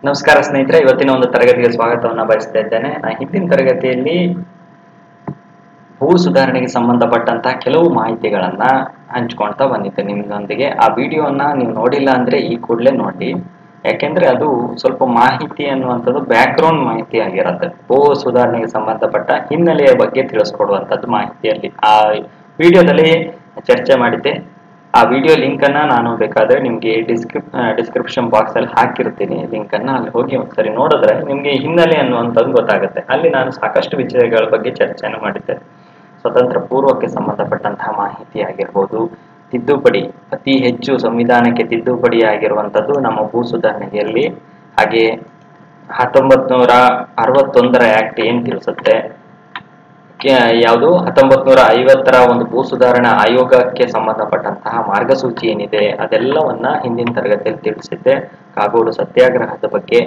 ನಮಸ್ಕಾರ ಸ್ನೇಹಿತರೆ, ಇವತ್ತಿನ ಒಂದು ತರಗತಿಗೆ ಸ್ವಾಗತವನ್ನು ಬಯಸ್ತಾ ಇದ್ದೇನೆ. ನಾನು ಹಿಂದಿನ ತರಗತಿಯಲ್ಲಿ ಭೂ ಸುಧಾರಣೆಗೆ ಸಂಬಂಧಪಟ್ಟಂತಹ ಕೆಲವು ಮಾಹಿತಿಗಳನ್ನ ಹಂಚ್ಕೊಳ್ತಾ ಬಂದಿದ್ದೆ ನಿಮ್ಮದೊಂದಿಗೆ. ಆ ವಿಡಿಯೋನ ನೀವು ನೋಡಿಲ್ಲ ಅಂದ್ರೆ ಈ ಕೂಡಲೇ ನೋಡಿ, ಯಾಕೆಂದ್ರೆ ಅದು ಸ್ವಲ್ಪ ಮಾಹಿತಿ ಅನ್ನುವಂಥದ್ದು ಬ್ಯಾಕ್ಗ್ರೌಂಡ್ ಮಾಹಿತಿ ಆಗಿರುತ್ತೆ. ಭೂ ಸುಧಾರಣೆಗೆ ಸಂಬಂಧಪಟ್ಟ ಹಿನ್ನೆಲೆಯ ಬಗ್ಗೆ ತಿಳಿಸ್ಕೊಡುವಂಥದ್ದು ಮಾಹಿತಿಯಲ್ಲಿ ಆ ವಿಡಿಯೋದಲ್ಲಿ ಚರ್ಚೆ ಮಾಡಿದ್ದೆ. ಆ ವಿಡಿಯೋ ಲಿಂಕ್ ಅನ್ನ ನಾನು ಬೇಕಾದ್ರೆ ನಿಮ್ಗೆ ಡಿಸ್ಕ್ರಿಪ್ಷನ್ ಬಾಕ್ಸ್ ಅಲ್ಲಿ ಹಾಕಿರ್ತೀನಿ. ಲಿಂಕ್ ಅನ್ನ ಅಲ್ಲಿ ಹೋಗಿ ಒಂದ್ಸರಿ ನೋಡಿದ್ರೆ ನಿಮ್ಗೆ ಹಿನ್ನೆಲೆ ಅನ್ನುವಂಥದ್ದು ಗೊತ್ತಾಗುತ್ತೆ. ಅಲ್ಲಿ ನಾನು ಸಾಕಷ್ಟು ವಿಷಯಗಳ ಬಗ್ಗೆ ಚರ್ಚೆಯನ್ನು ಮಾಡಿದ್ದೆ. ಸ್ವತಂತ್ರ ಪೂರ್ವಕ್ಕೆ ಸಂಬಂಧಪಟ್ಟಂತಹ ಮಾಹಿತಿ ಆಗಿರ್ಬೋದು, ತಿದ್ದುಪಡಿ ಅತಿ ಹೆಚ್ಚು ಸಂವಿಧಾನಕ್ಕೆ ತಿದ್ದುಪಡಿ ಆಗಿರುವಂಥದ್ದು ನಮ್ಮ ಭೂ ಸುಧಾರಣೆಯಲ್ಲಿ. ಹಾಗೆ 1961 ಆಕ್ಟ್ ಏನ್ ತಿಳಿಸುತ್ತೆ, ಯಾವುದು 1950 ಒಂದು ಭೂ ಸುಧಾರಣಾ ಆಯೋಗಕ್ಕೆ ಸಂಬಂಧಪಟ್ಟಂತಹ ಮಾರ್ಗಸೂಚಿ ಏನಿದೆ ಅದೆಲ್ಲವನ್ನ ಹಿಂದಿನ ತರಗತಿಯಲ್ಲಿ ತಿಳಿಸಿದ್ದೆ. ಕಾಗೋಡು ಸತ್ಯಾಗ್ರಹದ ಬಗ್ಗೆ,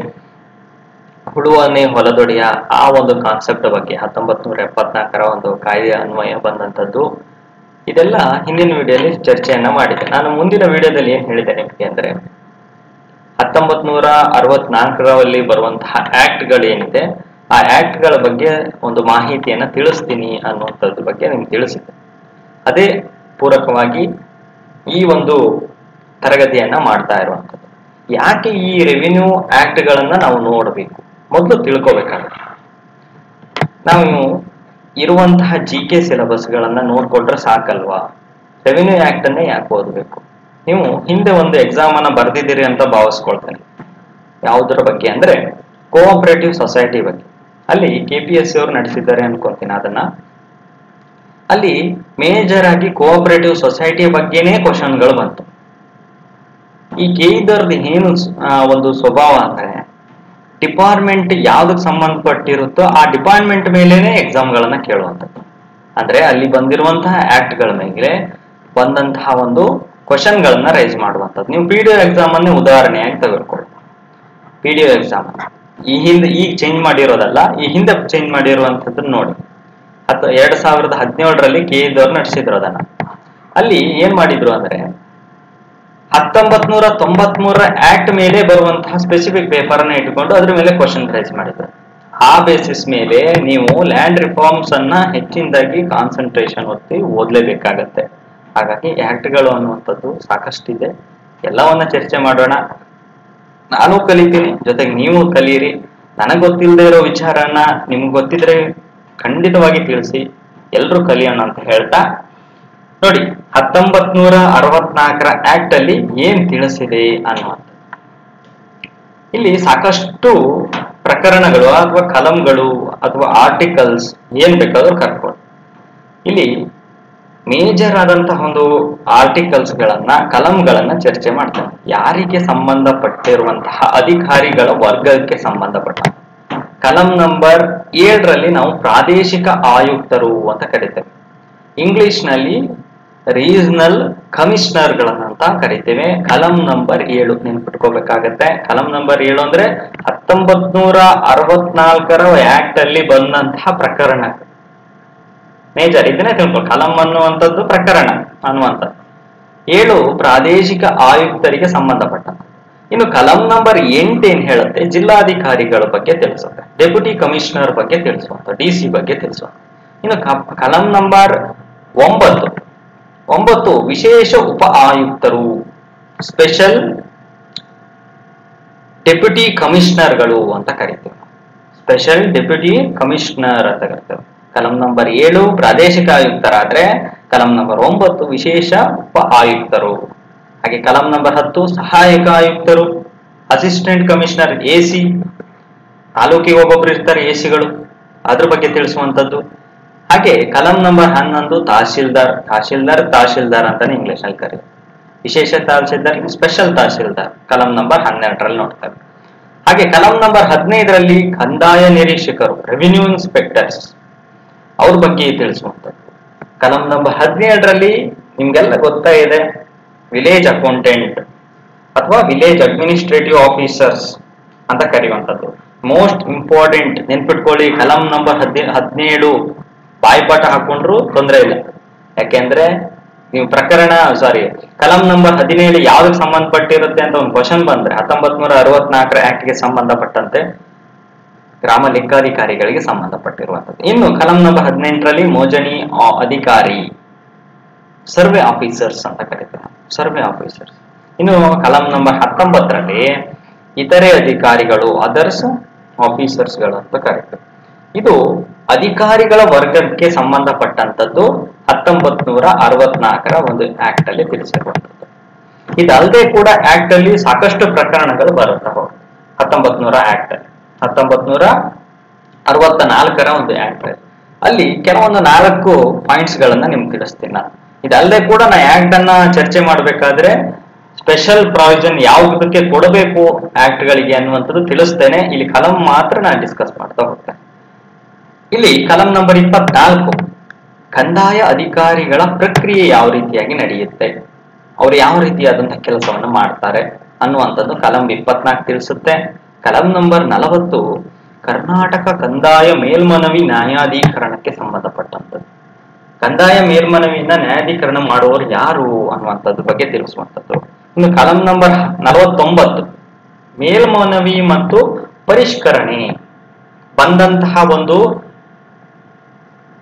ಹುಳುವನೆ ಹೊಲದೊಡೆಯ ಆ ಒಂದು ಕಾನ್ಸೆಪ್ಟ್ ಬಗ್ಗೆ 1974 ಒಂದು ಕಾಯ್ದೆ ಅನ್ವಯ ಬಂದಂಥದ್ದು, ಇದೆಲ್ಲ ಹಿಂದಿನ ವಿಡಿಯೋಲಿ ಚರ್ಚೆಯನ್ನ ಮಾಡಿದೆ. ನಾನು ಮುಂದಿನ ವಿಡಿಯೋದಲ್ಲಿ ಏನ್ ಹೇಳಿದೆ ನಿಮಗೆ ಅಂದ್ರೆ 1964ರಲ್ಲಿ ಬರುವಂತಹ ಆಕ್ಟ್ ಗಳೇನಿದೆ ಆ ಆಕ್ಟ್ ಗಳ ಬಗ್ಗೆ ಒಂದು ಮಾಹಿತಿಯನ್ನ ತಿಳಿಸ್ತೀನಿ ಅನ್ನುವಂಥದ್ರ ಬಗ್ಗೆ ನಿಮ್ಗೆ ತಿಳಿಸಿದ್ದೆ. ಅದೇ ಪೂರಕವಾಗಿ ಈ ಒಂದು ತರಗತಿಯನ್ನ ಮಾಡ್ತಾ ಇರುವಂಥದ್ದು. ಯಾಕೆ ಈ ರೆವಿನ್ಯೂ ಆಕ್ಟ್ ಗಳನ್ನ ನಾವು ನೋಡಬೇಕು, ಮೊದಲು ತಿಳ್ಕೊಬೇಕಾಗುತ್ತೆ. ನಾವು ಇರುವಂತಹ GK ಸಿಲೆಬಸ್ ಗಳನ್ನ ನೋಡ್ಕೊಂಡ್ರೆ ಸಾಕಲ್ವಾ? ರೆವಿನ್ಯೂ ಆಕ್ಟ್ ಅನ್ನೇ ಯಾಕೆ ಓದಬೇಕು? ನೀವು ಹಿಂದೆ ಒಂದು ಎಕ್ಸಾಮ್ ಅನ್ನ ಬರ್ದಿದ್ದೀರಿ ಅಂತ ಭಾವಿಸ್ಕೊಳ್ತೇನೆ. ಯಾವುದರ ಬಗ್ಗೆ ಅಂದ್ರೆ ಕೋಆಪರೇಟಿವ್ ಸೊಸೈಟಿ ಬಗ್ಗೆ. ಅಲ್ಲಿ KPSC ಅವರು ನಡೆಸಿದ್ದಾರೆ ಅನ್ಕೊಂತೀನಿ ಅದನ್ನ. ಅಲ್ಲಿ ಮೇಜರ್ ಆಗಿ ಕೋಆಪರೇಟಿವ್ ಸೊಸೈಟಿಯ ಬಗ್ಗೆನೇ ಕ್ವಶನ್ಗಳು ಬಂತು. ಈ KEದವ್ರದ್ದು ಏನು ಒಂದು ಸ್ವಭಾವ ಅಂದ್ರೆ, ಡಿಪಾರ್ಟ್ಮೆಂಟ್ ಯಾವ್ದಕ್ಕೆ ಸಂಬಂಧಪಟ್ಟಿರುತ್ತೋ ಆ ಡಿಪಾರ್ಟ್ಮೆಂಟ್ ಮೇಲೇನೆ ಎಕ್ಸಾಮ್ಗಳನ್ನ ಕೇಳುವಂಥದ್ದು. ಅಂದ್ರೆ ಅಲ್ಲಿ ಬಂದಿರುವಂತಹ ಆಕ್ಟ್ ಗಳ ಮೇಲೆ ಬಂದಂತಹ ಒಂದು ಕ್ವಶನ್ ಗಳನ್ನ ರೈಸ್ ಮಾಡುವಂಥದ್ದು. ನೀವು PDO ಎಕ್ಸಾಮ್ ಅನ್ನೇ ಉದಾಹರಣೆಯಾಗಿ ತೆಗೆದುಕೊಳ್ಳಿ. PDO ಎಕ್ಸಾಮ್ ಈ ಹಿಂದೆ ಈಗ ಚೇಂಜ್ ಮಾಡಿರೋದಲ್ಲ, ಈ ಹಿಂದೆ ಚೇಂಜ್ ಮಾಡಿರುವಂತದ್ದನ್ನ ನೋಡಿ. 2017ರಲ್ಲಿ KEದವ್ರು ನಡೆಸಿದ್ರು ಅದನ್ನ. ಅಲ್ಲಿ ಏನ್ ಮಾಡಿದ್ರು ಅಂದ್ರೆ 1993 ಆಕ್ಟ್ ಮೇಲೆ ಬರುವಂತಹ ಸ್ಪೆಸಿಫಿಕ್ ಪೇಪರ್ ಅನ್ನ ಇಟ್ಕೊಂಡು ಅದ್ರ ಮೇಲೆ ಕ್ವಶನ್ ರೈಸ್ ಮಾಡಿದ್ರು. ಆ ಬೇಸಿಸ್ ಮೇಲೆ ನೀವು ಲ್ಯಾಂಡ್ ರಿಫಾರ್ಮ್ಸ್ ಅನ್ನ ಹೆಚ್ಚಿನದಾಗಿ ಕಾನ್ಸಂಟ್ರೇಷನ್ ಒತ್ತಿ ಓದ್ಲೇಬೇಕಾಗತ್ತೆ. ಹಾಗಾಗಿ ಆಕ್ಟ್ ಗಳು ಅನ್ನುವಂಥದ್ದು ಸಾಕಷ್ಟಿದೆ, ಎಲ್ಲವನ್ನ ಚರ್ಚೆ ಮಾಡೋಣ. ನಾನು ಕಲಿತೀನಿ, ಜೊತೆಗೆ ನೀವು ಕಲೀರಿ. ನನಗೆ ಗೊತ್ತಿಲ್ಲದೆ ಇರೋ ವಿಚಾರನ ನಿಮ್ಗೆ ಗೊತ್ತಿದ್ರೆ ಖಂಡಿತವಾಗಿ ತಿಳಿಸಿ, ಎಲ್ರೂ ಕಲಿಯೋಣ ಅಂತ ಹೇಳ್ತಾ ನೋಡಿ. 1964 ಆಕ್ಟ್ ಅಲ್ಲಿ ಏನ್ ತಿಳಿಸಿದೆ ಅನ್ನುವಂಥದ್ದು. ಇಲ್ಲಿ ಸಾಕಷ್ಟು ಪ್ರಕರಣಗಳು ಅಥವಾ ಕಲಂಗಳು ಅಥವಾ ಆರ್ಟಿಕಲ್ಸ್ ಏನ್ ಬೇಕಾದ್ರೂ ಕರ್ಕೊಳ್ಳಿ. ಇಲ್ಲಿ ಮೇಜರ್ ಆದಂತಹ ಒಂದು ಆರ್ಟಿಕಲ್ಸ್ ಗಳನ್ನ, ಕಲಂಗಳನ್ನ ಚರ್ಚೆ ಮಾಡ್ತಾರೆ. ಯಾರಿಗೆ ಸಂಬಂಧಪಟ್ಟಿರುವಂತಹ ಅಧಿಕಾರಿಗಳ ವರ್ಗಕ್ಕೆ ಸಂಬಂಧಪಟ್ಟ ಕಲಂ ನಂಬರ್ 7ರಲ್ಲಿ ನಾವು ಪ್ರಾದೇಶಿಕ ಆಯುಕ್ತರು ಅಂತ ಕರಿತೇವೆ. ಇಂಗ್ಲಿಷ್ ನಲ್ಲಿ ರೀಜನಲ್ ಕಮಿಷನರ್ ಗಳನ್ನಂತ ಕರಿತೇವೆ. ಕಲಂ ನಂಬರ್ 7 ನೆನ್ಪಿಟ್ಕೋಬೇಕಾಗತ್ತೆ. ಕಲಂ ನಂಬರ್ 7 ಅಂದ್ರೆ 1964 ಆಕ್ಟ್ ಅಲ್ಲಿ ಬಂದಂತಹ ಪ್ರಕರಣ ಮೇಜರ್. ಇದನ್ನೇ ತಿಳ್ಕೊಳ್ಳಿ, ಕಲಂ ಅನ್ನುವಂಥದ್ದು ಪ್ರಕರಣ ಅನ್ನುವಂಥದ್ದು. 7 ಪ್ರಾದೇಶಿಕ ಆಯುಕ್ತರಿಗೆ ಸಂಬಂಧಪಟ್ಟ. ಇನ್ನು ಕಲಂ ನಂಬರ್ 8 ಏನ್ ಹೇಳುತ್ತೆ, ಜಿಲ್ಲಾಧಿಕಾರಿಗಳ ಬಗ್ಗೆ ತಿಳಿಸುತ್ತೆ, ಡೆಪ್ಯೂಟಿ ಕಮಿಷನರ್ ಬಗ್ಗೆ ತಿಳಿಸುವಂತ, DC ಬಗ್ಗೆ ತಿಳಿಸುವಂತ. ಇನ್ನು ಕಲಂ ನಂಬರ್ 9 ವಿಶೇಷ ಉಪ ಆಯುಕ್ತರು, ಸ್ಪೆಷಲ್ ಡೆಪ್ಯೂಟಿ ಕಮಿಷನರ್ಗಳು ಅಂತ ಕರಿತೇವೆ. ಸ್ಪೆಷಲ್ ಡೆಪ್ಯೂಟಿ ಕಮಿಷನರ್ ಅಂತ ಕರಿತೇವೆ. ಕಲಂ ನಂಬರ್ 7 ಪ್ರಾದೇಶಿಕ ಆಯುಕ್ತರಾದ್ರೆ ಕಲಂ ನಂಬರ್ 9 ವಿಶೇಷ ಉಪ ಆಯುಕ್ತರು. ಹಾಗೆ ಕಲಂ ನಂಬರ್ 10 ಸಹಾಯಕ ಆಯುಕ್ತರು, ಅಸಿಸ್ಟೆಂಟ್ ಕಮಿಷನರ್, AC. ತಾಲೂಕಿಗೆ ಒಬ್ಬೊಬ್ರು ಇರ್ತಾರೆ AC ಗಳು, ಅದ್ರ ಬಗ್ಗೆ ತಿಳಿಸುವಂತದ್ದು. ಹಾಗೆ ಕಲಂ ನಂಬರ್ 11 ತಹಶೀಲ್ದಾರ್ ಅಂತಾನೆ ಇಂಗ್ಲಿಷ್ ಅಲ್ಲಿ ಕರೀತಾರೆ. ವಿಶೇಷ ತಹಶೀಲ್ದಾರ್, ಸ್ಪೆಷಲ್ ತಹಶೀಲ್ದಾರ್ ಕಲಂ ನಂಬರ್ 12ರಲ್ಲಿ ನೋಡ್ತಾರೆ. ಹಾಗೆ ಕಲಂ ನಂಬರ್ 15ರಲ್ಲಿ ಕಂದಾಯ ನಿರೀಕ್ಷಕರು, ರೆವಿನ್ಯೂ ಇನ್ಸ್ಪೆಕ್ಟರ್ಸ್, ಅವ್ರ ಬಗ್ಗೆ ತಿಳಿಸುವಂಥದ್ದು. ಕಲಂ ನಂಬರ್ 17ರಲ್ಲಿ ನಿಮ್ಗೆಲ್ಲ ಗೊತ್ತಾ ಇದೆ, ವಿಲೇಜ್ ಅಕೌಂಟೆಂಟ್ ಅಥವಾ ವಿಲೇಜ್ ಅಡ್ಮಿನಿಸ್ಟ್ರೇಟಿವ್ ಆಫೀಸರ್ಸ್ ಅಂತ ಕರೆಯುವಂಥದ್ದು. ಮೋಸ್ಟ್ ಇಂಪಾರ್ಟೆಂಟ್ ನೆನ್ಪಿಟ್ಕೊಳ್ಳಿ, ಕಲಂ ನಂಬರ್ 17 ಬಾಯ್ಪಾಠ ಹಾಕೊಂಡ್ರು ತೊಂದರೆ ಇಲ್ಲ. ಯಾಕೆಂದ್ರೆ ನೀವು ಕಲಂ ನಂಬರ್ 17 ಯಾವ್ದಕ್ಕೆ ಸಂಬಂಧಪಟ್ಟಿರುತ್ತೆ ಅಂತ ಒಂದು ಕ್ವಶನ್ ಬಂದ್ರೆ 1964 ಆಕ್ಟ್ಗೆ ಸಂಬಂಧಪಟ್ಟಂತೆ ಗ್ರಾಮ ಲೆಕ್ಕಾಧಿಕಾರಿಗಳಿಗೆ ಸಂಬಂಧಪಟ್ಟಿರುವಂತದ್ದು. ಇನ್ನು ಕಲಂ ನಂಬರ್ 18ರಲ್ಲಿ ಮೋಜಣಿ ಅಧಿಕಾರಿ, ಸರ್ವೆ ಆಫೀಸರ್ಸ್ ಅಂತ ಕರೀತಾರೆ, ಸರ್ವೆ ಆಫೀಸರ್ಸ್. ಇನ್ನು ಕಲಂ ನಂಬರ್ 19ರಲ್ಲಿ ಇತರೆ ಅಧಿಕಾರಿಗಳು, ಅದರ್ಸ್ ಆಫೀಸರ್ಸ್ಗಳು ಅಂತ ಕರೀತಾರೆ. ಇದು ಅಧಿಕಾರಿಗಳ ವರ್ಗಕ್ಕೆ ಸಂಬಂಧಪಟ್ಟಂತದ್ದು 1964 ಒಂದು ಆಕ್ಟ್ ಅಲ್ಲಿ ತಿಳಿಸಿರುವಂತದ್ದು. ಇದಲ್ಲದೆ ಕೂಡ ಆಕ್ಟ್ ಅಲ್ಲಿ ಸಾಕಷ್ಟು ಪ್ರಕರಣಗಳು ಬರುತ್ತಾ ಹೋಗುತ್ತೆ. 1964 ಒಂದು ಆಕ್ಟ್ ಅಲ್ಲಿ ಕೆಲವೊಂದು 4 ಪಾಯಿಂಟ್ಸ್ ಗಳನ್ನ ನಿಮ್ಗೆ ತಿಳಿಸ್ತೀನಿ ನಾನು. ಇದಲ್ಲದೆ ಕೂಡ ನಾ ಆಕ್ಟ್ ಅನ್ನ ಚರ್ಚೆ ಮಾಡ್ಬೇಕಾದ್ರೆ ಸ್ಪೆಷಲ್ ಪ್ರಾವಿಷನ್ ಯಾವುದಕ್ಕೆ ಕೊಡಬೇಕು ಆಕ್ಟ್ ಗಳಿಗೆ ಅನ್ನುವಂಥದ್ದು ತಿಳಿಸ್ತೇನೆ. ಇಲ್ಲಿ ಕಲಂ ಮಾತ್ರ ನಾನು ಡಿಸ್ಕಸ್ ಮಾಡ್ತಾ ಹೋಗ್ತೇನೆ. ಇಲ್ಲಿ ಕಲಂ ನಂಬರ್ 24 ಕಂದಾಯ ಅಧಿಕಾರಿಗಳ ಪ್ರಕ್ರಿಯೆ ಯಾವ ರೀತಿಯಾಗಿ ನಡೆಯುತ್ತೆ, ಅವರು ಯಾವ ರೀತಿಯಾದಂತಹ ಕೆಲಸವನ್ನು ಮಾಡ್ತಾರೆ ಅನ್ನುವಂಥದ್ದು ಕಲಂ 24 ತಿಳಿಸುತ್ತೆ. ಕಲಂ ನಂಬರ್ 40 ಕರ್ನಾಟಕ ಕಂದಾಯ ಮೇಲ್ಮನವಿ ನ್ಯಾಯಾಧೀಕರಣಕ್ಕೆ ಸಂಬಂಧಪಟ್ಟಂಥದ್ದು. ಕಂದಾಯ ಮೇಲ್ಮನವಿಯಿಂದ ನ್ಯಾಯಾಧೀಕರಣ ಮಾಡುವವರು ಯಾರು ಅನ್ನುವಂಥದ್ದು ಬಗ್ಗೆ ತಿಳಿಸುವಂಥದ್ದು. ಇನ್ನು ಕಲಂ ನಂಬರ್ 49 ಮೇಲ್ಮನವಿ ಮತ್ತು ಪರಿಷ್ಕರಣೆ ಬಂದಂತಹ ಒಂದು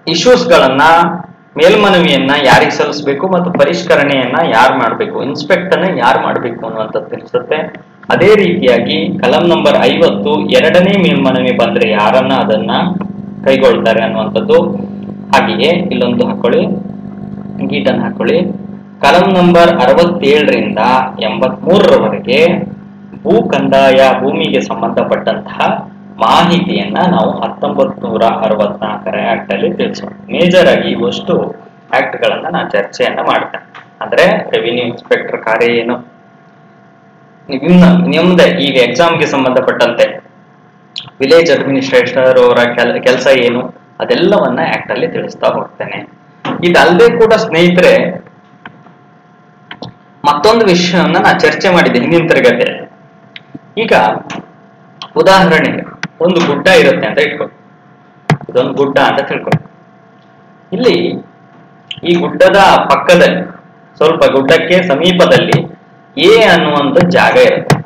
ಇಶ್ಯೂಸ್ ಗಳನ್ನ, ಮೇಲ್ಮನವಿಯನ್ನ ಯಾರಿಗೆ ಸಲ್ಲಿಸಬೇಕು ಮತ್ತು ಪರಿಷ್ಕರಣೆಯನ್ನ ಯಾರು ಮಾಡಬೇಕು, ಇನ್ಸ್ಪೆಕ್ಟ್ ಅನ್ನ ಯಾರು ಮಾಡಬೇಕು ಅನ್ನುವಂಥದ್ದು ತಿಳಿಸುತ್ತೆ. ಅದೇ ರೀತಿಯಾಗಿ ಕಲಂ ನಂಬರ್ 50 ಎರಡನೇ ಮೇಲ್ಮನವಿ ಬಂದ್ರೆ ಯಾರನ್ನ ಅದನ್ನ ಕೈಗೊಳ್ತಾರೆ ಅನ್ನುವಂಥದ್ದು. ಹಾಗೆಯೇ ಇಲ್ಲೊಂದು ಹಾಕೊಳ್ಳಿ, ಗೀಟನ್ನು ಹಾಕೊಳ್ಳಿ. ಕಲಂ ನಂಬರ್ 67ರಿಂದ 83ರವರೆಗೆ ಭೂ ಕಂದಾಯ, ಭೂಮಿಗೆ ಸಂಬಂಧಪಟ್ಟಂತಹ ಮಾಹಿತಿಯನ್ನ ನಾವು 1964 ಆಕ್ಟ್ ಅಲ್ಲಿ ತಿಳಿಸೋಣ. ಮೇಜರ್ ಆಗಿ ಇವಷ್ಟು ಆಕ್ಟ್ ಗಳನ್ನ ನಾನು ಚರ್ಚೆಯನ್ನ ಮಾಡ್ತೇನೆ. ಅಂದ್ರೆ ರೆವಿನ್ಯೂ ಇನ್ಸ್ಪೆಕ್ಟರ್ ಕಾರ್ಯ ಏನು, ನಿಮ್ದೆ ಈಗ ಎಕ್ಸಾಮ್ಗೆ ಸಂಬಂಧಪಟ್ಟಂತೆ ವಿಲೇಜ್ ಅಡ್ಮಿನಿಸ್ಟ್ರೇಟರ್ ಅವರ ಕೆಲಸ ಏನು, ಅದೆಲ್ಲವನ್ನ ಆಕ್ಟ್ ಅಲ್ಲಿ ತಿಳಿಸ್ತಾ ಹೋಗ್ತೇನೆ. ಇದಲ್ಲದೆ ಕೂಡ ಸ್ನೇಹಿತರೆ ಮತ್ತೊಂದು ವಿಷಯವನ್ನ ನಾನು ಚರ್ಚೆ ಮಾಡಿದ್ದೆ ಹಿಂದಿನ ತರಗತಿಯಲ್ಲಿ. ಈಗ ಉದಾಹರಣೆಗೆ ಒಂದು ಗುಡ್ಡ ಇರುತ್ತೆ ಅಂತ ಇಟ್ಕೊಳ್ಳಿ, ಇದೊಂದು ಗುಡ್ಡ ಅಂತ ತಿಳ್ಕೊಳ್ಳಿ. ಇಲ್ಲಿ ಈ ಗುಡ್ಡದ ಪಕ್ಕದಲ್ಲಿ ಸ್ವಲ್ಪ ಗುಡ್ಡಕ್ಕೆ ಸಮೀಪದಲ್ಲಿ ಎ ಅನ್ನುವಂಥ ಜಾಗ ಇರುತ್ತೆ.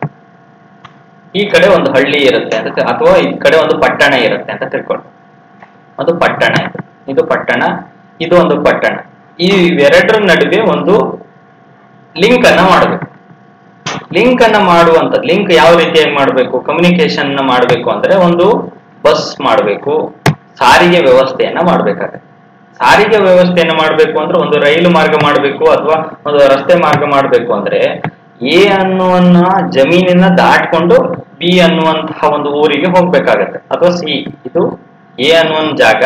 ಈ ಕಡೆ ಒಂದು ಹಳ್ಳಿ ಇರುತ್ತೆ ಅಂತ, ಅಥವಾ ಈ ಕಡೆ ಒಂದು ಪಟ್ಟಣ ಇರುತ್ತೆ ಅಂತ ತಿಳ್ಕೊಳ್ಳಿ. ಒಂದು ಪಟ್ಟಣ, ಇದು ಪಟ್ಟಣ, ಇದು ಒಂದು ಪಟ್ಟಣ. ಈ ಎರಡರ ನಡುವೆ ಒಂದು ಲಿಂಕ್ ಅನ್ನ ಮಾಡಬೇಕು. ಲಿಂಕ್ ಅನ್ನ ಮಾಡುವಂಥದ್ದು, ಲಿಂಕ್ ಯಾವ ರೀತಿಯಾಗಿ ಮಾಡಬೇಕು, ಕಮ್ಯುನಿಕೇಶನ್ ಮಾಡಬೇಕು ಅಂದ್ರೆ ಒಂದು ಬಸ್ ಮಾಡಬೇಕು, ಸಾರಿಗೆ ವ್ಯವಸ್ಥೆಯನ್ನ ಮಾಡ್ಬೇಕಾಗುತ್ತೆ. ಸಾರಿಗೆ ವ್ಯವಸ್ಥೆಯನ್ನ ಮಾಡಬೇಕು ಅಂದ್ರೆ ಒಂದು ರೈಲು ಮಾರ್ಗ ಮಾಡಬೇಕು ಅಥವಾ ಒಂದು ರಸ್ತೆ ಮಾರ್ಗ ಮಾಡಬೇಕು ಅಂದ್ರೆ ಎ ಅನ್ನುವನ್ನ ಜಮೀನಿನ ದಾಟ್ಕೊಂಡು ಬಿ ಅನ್ನುವಂತಹ ಒಂದು ಊರಿಗೆ ಹೋಗ್ಬೇಕಾಗತ್ತೆ, ಅಥವಾ ಸಿ, ಇದು ಎ ಅನ್ನುವ ಜಾಗ,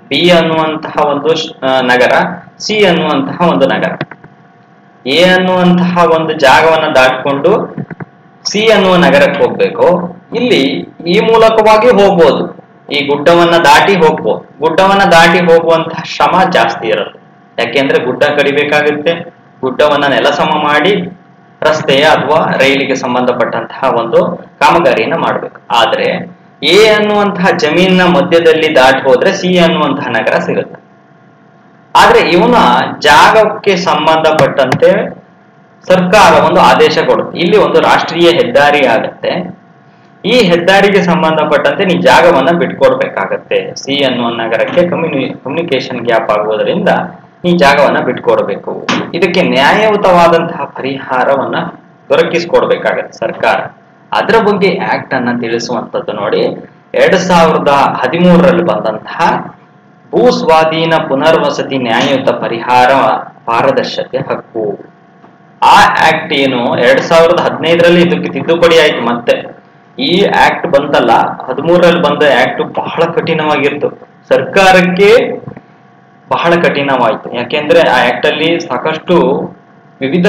ಬಿ ಅನ್ನುವಂತಹ ಒಂದು ನಗರ, ಸಿ ಅನ್ನುವಂತಹ ಒಂದು ನಗರ. ಎ ಅನ್ನುವಂತಹ ಒಂದು ಜಾಗವನ್ನ ದಾಟ್ಕೊಂಡು ಸಿ ಅನ್ನುವ ನಗರಕ್ಕೆ ಹೋಗ್ಬೇಕು. ಇಲ್ಲಿ ಈ ಮೂಲಕವಾಗಿ ಹೋಗ್ಬೋದು, ಈ ಗುಡ್ಡವನ್ನ ದಾಟಿ ಹೋಗ್ಬೋದು. ಗುಡ್ಡವನ್ನ ದಾಟಿ ಹೋಗುವಂತಹ ಶ್ರಮ ಜಾಸ್ತಿ ಇರುತ್ತೆ, ಯಾಕೆಂದ್ರೆ ಗುಡ್ಡ ಕಡಿಬೇಕಾಗುತ್ತೆ, ಗುಡ್ಡವನ್ನ ನೆಲಸಮ ಮಾಡಿ ರಸ್ತೆಯ ಅಥವಾ ರೈಲಿಗೆ ಸಂಬಂಧಪಟ್ಟಂತಹ ಒಂದು ಕಾಮಗಾರಿಯನ್ನ ಮಾಡ್ಬೇಕು. ಆದ್ರೆ ಎ ಅನ್ನುವಂತಹ ಜಮೀನಿನ ಮಧ್ಯದಲ್ಲಿ ದಾಟಿ ಹೋದ್ರೆ ಸಿ ಅನ್ನುವಂತಹ ನಗರ ಸಿಗುತ್ತೆ. ಆದ್ರೆ ಇವನ ಜಾಗಕ್ಕೆ ಸಂಬಂಧಪಟ್ಟಂತೆ ಸರ್ಕಾರ ಒಂದು ಆದೇಶ ಕೊಡುತ್ತೆ, ಇಲ್ಲಿ ಒಂದು ರಾಷ್ಟ್ರೀಯ ಹೆದ್ದಾರಿ ಆಗತ್ತೆ, ಈ ಹೆದ್ದಾರಿಗೆ ಸಂಬಂಧಪಟ್ಟಂತೆ ನೀ ಜಾಗವನ್ನ ಬಿಟ್ಕೊಡ್ಬೇಕಾಗತ್ತೆ. ಸಿ ಅನ್ನುವ ನಗರಕ್ಕೆ ಕಮ್ಯುನಿಕೇಶನ್ ಗ್ಯಾಪ್ ಆಗುವುದರಿಂದ ಈ ಜಾಗವನ್ನ ಬಿಟ್ಕೊಡ್ಬೇಕು. ಇದಕ್ಕೆ ನ್ಯಾಯಯುತವಾದಂತಹ ಪರಿಹಾರವನ್ನ ದೊರಕಿಸಿಕೊಡ್ಬೇಕಾಗತ್ತೆ ಸರ್ಕಾರ. ಅದರ ಬಗ್ಗೆ ಆಕ್ಟ್ ಅನ್ನ ತಿಳಿಸುವಂತದ್ದು ನೋಡಿ 2013ರಲ್ಲಿ ಬಂದಂತಹ ಭೂ ಸ್ವಾಧೀನ ಪುನರ್ವಸತಿ ನ್ಯಾಯಯುತ ಪರಿಹಾರ ಪಾರದರ್ಶತೆ ಹಕ್ಕು. ಆ ಆಕ್ಟ್ ಏನು 2015ರಲ್ಲಿ ಇದಕ್ಕೆ ತಿದ್ದುಪಡಿ ಆಯ್ತು. ಮತ್ತೆ ಈ ಆಕ್ಟ್ ಬಂತಲ್ಲ, 13ರಲ್ಲಿ ಬಂದ ಆಕ್ಟ್ ಬಹಳ ಕಠಿಣವಾಗಿತ್ತು, ಸರ್ಕಾರಕ್ಕೆ ಬಹಳ ಕಠಿಣವಾಯಿತು. ಯಾಕೆಂದ್ರೆ ಆ ಆಕ್ಟ್ ಅಲ್ಲಿ ಸಾಕಷ್ಟು ವಿವಿಧ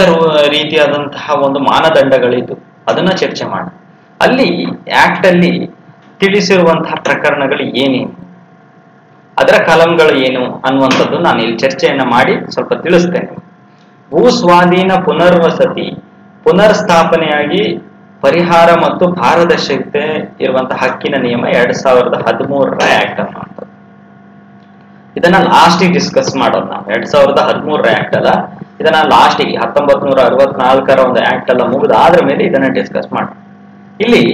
ರೀತಿಯಾದಂತಹ ಒಂದು ಮಾನದಂಡಗಳಿತ್ತು, ಅದನ್ನ ಚರ್ಚೆ ಮಾಡಿ ಅಲ್ಲಿ ಆಕ್ಟ್ ಅಲ್ಲಿ ತಿಳಿಸಿರುವಂತಹ ಪ್ರಕರಣಗಳು ಏನೇನು, ಅದರ ಕಲಂಗಳು ಏನು ಅನ್ನುವಂಥದ್ದು ನಾನು ಇಲ್ಲಿ ಚರ್ಚೆಯನ್ನ ಮಾಡಿ ಸ್ವಲ್ಪ ತಿಳಿಸ್ತೇನೆ. ಭೂ ಸ್ವಾಧೀನ ಪುನರ್ವಸತಿ ಪುನರ್ ಸ್ಥಾಪನೆಯಾಗಿ ಪರಿಹಾರ ಮತ್ತು ಪಾರದರ್ಶಕತೆ ಇರುವಂತಹ ಹಕ್ಕಿನ ನಿಯಮ 2013ರ ಆಕ್ಟ್ ಅನ್ನುವಂಥದ್ದು. ಇದನ್ನ ಲಾಸ್ಟ್ ಡಿಸ್ಕಸ್ ಮಾಡೋದು ನಾವು. 2013ರ ಆಕ್ಟ್ ಅಲ್ಲ, ಇದನ್ನ ಲಾಸ್ಟಿಗೆ 1964 ಒಂದು ಆಕ್ಟ್ ಎಲ್ಲ ಮುಗಿದಾದ್ರ ಮೇಲೆ ಇದನ್ನ ಡಿಸ್ಕಸ್ ಮಾಡಿ. ಇಲ್ಲಿ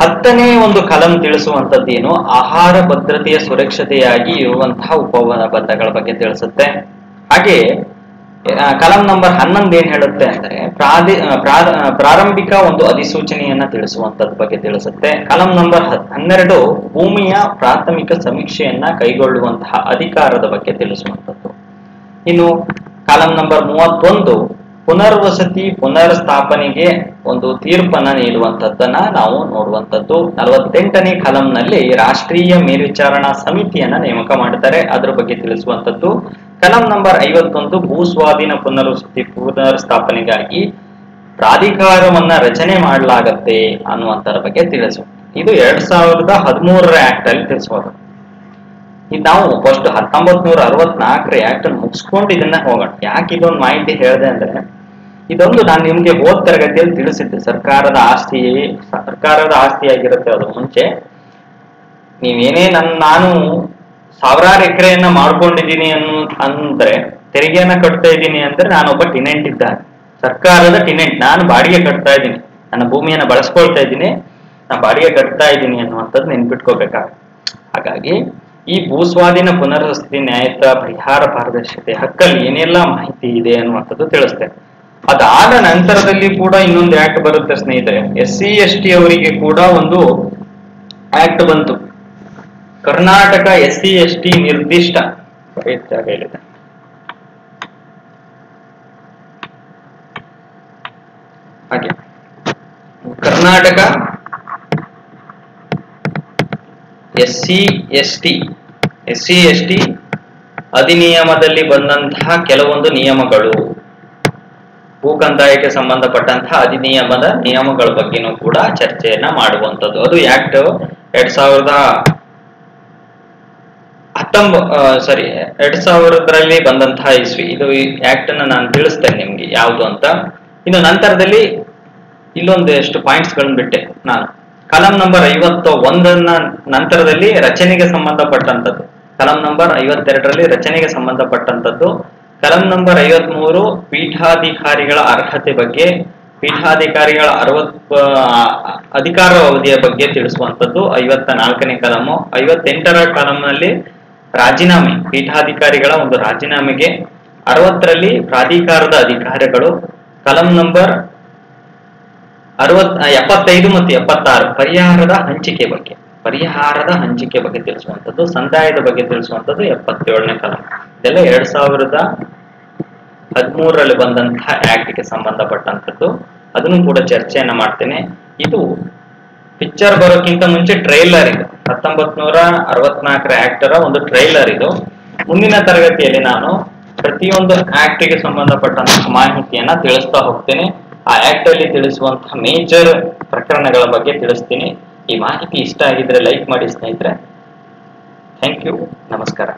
10ನೇ ಒಂದು ಕಲಂ ತಿಳಿಸುವಂತದ್ದು ಏನು, ಆಹಾರ ಭದ್ರತೆಯ ಸುರಕ್ಷತೆಯಾಗಿ ಇರುವಂತಹ ಉಪಬಂಧಗಳ ಬಗ್ಗೆ ತಿಳಿಸುತ್ತೆ. ಹಾಗೆ ಕಲಂ ನಂಬರ್ 11 ಏನ್ ಹೇಳುತ್ತೆ ಅಂದ್ರೆ ಪ್ರಾರಂಭಿಕ ಒಂದು ಅಧಿಸೂಚನೆಯನ್ನ ತಿಳಿಸುವಂತದ್ ಬಗ್ಗೆ ತಿಳಿಸುತ್ತೆ. ಕಲಂ ನಂಬರ್ 12 ಭೂಮಿಯ ಪ್ರಾಥಮಿಕ ಸಮೀಕ್ಷೆಯನ್ನ ಕೈಗೊಳ್ಳುವಂತಹ ಅಧಿಕಾರದ ಬಗ್ಗೆ ತಿಳಿಸುವಂತದ್ದು. ಇನ್ನು ಕಾಲಂ ನಂಬರ್ 31 ಪುನರ್ವಸತಿ ಪುನರ್ ಸ್ಥಾಪನೆಗೆ ಒಂದು ತೀರ್ಪನ್ನ ನೀಡುವಂತದ್ದನ್ನ ನಾವು ನೋಡುವಂತದ್ದು. 48ನೇ ಕಲಂನಲ್ಲಿ ರಾಷ್ಟ್ರೀಯ ಮೇಲ್ವಿಚಾರಣಾ ಸಮಿತಿಯನ್ನ ನೇಮಕ ಮಾಡ್ತಾರೆ, ಅದ್ರ ಬಗ್ಗೆ ತಿಳಿಸುವಂತದ್ದು. ಕಲಂ ನಂಬರ್ 51 ಭೂಸ್ವಾಧೀನ ಪುನರ್ವಸತಿ ಪುನರ್ ಸ್ಥಾಪನೆಗಾಗಿ ಪ್ರಾಧಿಕಾರವನ್ನ ರಚನೆ ಮಾಡಲಾಗತ್ತೆ ಅನ್ನುವಂತರ ಬಗ್ಗೆ ತಿಳಿಸುವ. ಇದು 2013ರ ಆಕ್ಟ್ ಅಲ್ಲಿ ತಿಳಿಸುವುದು. ಇದು ನಾವು ಫಸ್ಟ್ 1964 ಆಕ್ಟ್ ಅನ್ನು ಮುಗಿಸ್ಕೊಂಡು ಇದನ್ನ ಹೋಗೋಣ. ಯಾಕೆ ಇದೊಂದು ಮಾಹಿತಿ ಹೇಳಿದೆ ಅಂದ್ರೆ, ಇದೊಂದು ನಾನು ನಿಮ್ಗೆ ಹೋದ ತರಗತಿಯಲ್ಲಿ ತಿಳಿಸಿದ್ದೆ. ಸರ್ಕಾರದ ಆಸ್ತಿಯಾಗಿರುತ್ತೆ ಅದು. ಮುಂಚೆ ನೀವೇನೇ ನಾನು ಸಾವಿರಾರು ಎಕರೆಯನ್ನ ಮಾಡ್ಕೊಂಡಿದ್ದೀನಿ ಅಂದ್ರೆ ತೆರಿಗೆಯನ್ನ ಕಟ್ತಾ ಇದ್ದೀನಿ ಅಂದ್ರೆ ನಾನೊಬ್ಬ ಟಿನೆಂಟ್ ಇದ್ದಾನೆ, ಸರ್ಕಾರದ ಟಿನೆಂಟ್. ನಾನು ಬಾಡಿಗೆ ಕಟ್ತಾ ಇದ್ದೀನಿ, ನನ್ನ ಭೂಮಿಯನ್ನ ಬಳಸ್ಕೊಳ್ತಾ ಇದ್ದೀನಿ, ನಾನು ಬಾಡಿಗೆ ಕಟ್ತಾ ಇದ್ದೀನಿ ಅನ್ನುವಂಥದ್ದು ನೆನ್ಪಿಟ್ಕೋಬೇಕಾಗುತ್ತೆ. ಹಾಗಾಗಿ ಈ ಭೂಸ್ವಾಧೀನ ಪುನರ್ವಸತಿ ನ್ಯಾಯಯುತ ಪರಿಹಾರ ಪಾರದರ್ಶಕತೆ ಹಕ್ಕಲ್ಲಿ ಏನೆಲ್ಲ ಮಾಹಿತಿ ಇದೆ ಅನ್ನುವಂಥದ್ದು ತಿಳಿಸ್ತೇನೆ. ಅದಾದ ನಂತರದಲ್ಲಿ ಕೂಡ ಇನ್ನೊಂದು ಆಕ್ಟ್ ಬರುತ್ತೆ ಸ್ನೇಹಿತರೆ. SC/ST ಅವರಿಗೆ ಕೂಡ ಒಂದು ಆಕ್ಟ್ ಬಂತು, ಕರ್ನಾಟಕ SC/ST ನಿರ್ದಿಷ್ಟ ಹೇಳಿದೆ. ಹಾಗೆ ಕರ್ನಾಟಕ SC/ST ಅಧಿನಿಯಮದಲ್ಲಿ ಬಂದಂತಹ ಕೆಲವೊಂದು ನಿಯಮಗಳು, ಭೂ ಕಂದಾಯಕ್ಕೆ ಸಂಬಂಧಪಟ್ಟಂತಹ ಅಧಿನಿಯಮದ ನಿಯಮಗಳ ಬಗ್ಗೆನೂ ಕೂಡ ಚರ್ಚೆಯನ್ನ ಮಾಡುವಂಥದ್ದು. ಅದು ಆಕ್ಟ್ 2000ರಲ್ಲಿ ಬಂದಂತಹ ಇಸ್ವಿ. ಇದು ಆಕ್ಟ್ ಅನ್ನ ನಾನು ತಿಳಿಸ್ತೇನೆ ನಿಮ್ಗೆ ಯಾವುದು ಅಂತ. ಇನ್ನು ನಂತರದಲ್ಲಿ ಇಲ್ಲೊಂದಷ್ಟು ಪಾಯಿಂಟ್ಸ್ ಗಳನ್ನ ಬಿಟ್ಟೆ ನಾನು. ಕಲಂ ನಂಬರ್ 51ನ ನಂತರದಲ್ಲಿ ರಚನೆಗೆ ಸಂಬಂಧಪಟ್ಟಂತದ್ದು, ಕಲಂ ನಂಬರ್ 52ರಲ್ಲಿ ರಚನೆಗೆ ಸಂಬಂಧಪಟ್ಟಂತದ್ದು. ಕಲಂ ನಂಬರ್ 53 ಪೀಠಾಧಿಕಾರಿಗಳ ಅರ್ಹತೆ ಬಗ್ಗೆ, ಪೀಠಾಧಿಕಾರಿಗಳ ಅಧಿಕಾರ ಅವಧಿಯ ಬಗ್ಗೆ ತಿಳಿಸುವಂತದ್ದು 54ನೇ ಕಲಮು. 58ರ ಕಲಂನಲ್ಲಿ ರಾಜೀನಾಮೆ, ಪೀಠಾಧಿಕಾರಿಗಳ ಒಂದು ರಾಜೀನಾಮೆಗೆ. 60ರಲ್ಲಿ ಪ್ರಾಧಿಕಾರದ ಅಧಿಕಾರಿಗಳು. ಕಲಂ ನಂಬರ್ 75 ಮತ್ತು 76 ಪರಿಹಾರದ ಹಂಚಿಕೆ ಬಗ್ಗೆ ತಿಳಿಸುವಂಥದ್ದು, ಸಂದಾಯದ ಬಗ್ಗೆ ತಿಳಿಸುವಂಥದ್ದು 77ನೇ ಕಲಂ. ಇದೆಲ್ಲ 2013ರಲ್ಲಿ ಬಂದಂತಹ ಆಕ್ಟ್ಗೆ ಸಂಬಂಧಪಟ್ಟಂಥದ್ದು. ಅದನ್ನು ಕೂಡ ಚರ್ಚೆಯನ್ನ ಮಾಡ್ತೇನೆ. ಇದು ಪಿಕ್ಚರ್ ಬರೋಕ್ಕಿಂತ ಮುಂಚೆ ಟ್ರೈಲರ್ ಇದು, 1964ರ ಆಕ್ಟರ ಒಂದು ಟ್ರೈಲರ್ ಇದು. ಮುಂದಿನ ತರಗತಿಯಲ್ಲಿ ನಾನು ಪ್ರತಿಯೊಂದು ಆಕ್ಟ್ಗೆ ಸಂಬಂಧಪಟ್ಟಂತಹ ಮಾಹಿತಿಯನ್ನ ತಿಳಿಸ್ತಾ ಹೋಗ್ತೇನೆ. ಆ ಆಕ್ಟ್ ಅಲ್ಲಿ ತಿಳಿಸುವಂತಹ ಮೇಜರ್ ಪ್ರಕರಣಗಳ ಬಗ್ಗೆ ತಿಳಿಸ್ತೀನಿ. ಈ ಮಾಹಿತಿ ಇಷ್ಟ ಆಗಿದ್ರೆ ಲೈಕ್ ಮಾಡಿ ಸ್ನೇಹಿತರೆ. ಥ್ಯಾಂಕ್ ಯು, ನಮಸ್ಕಾರ.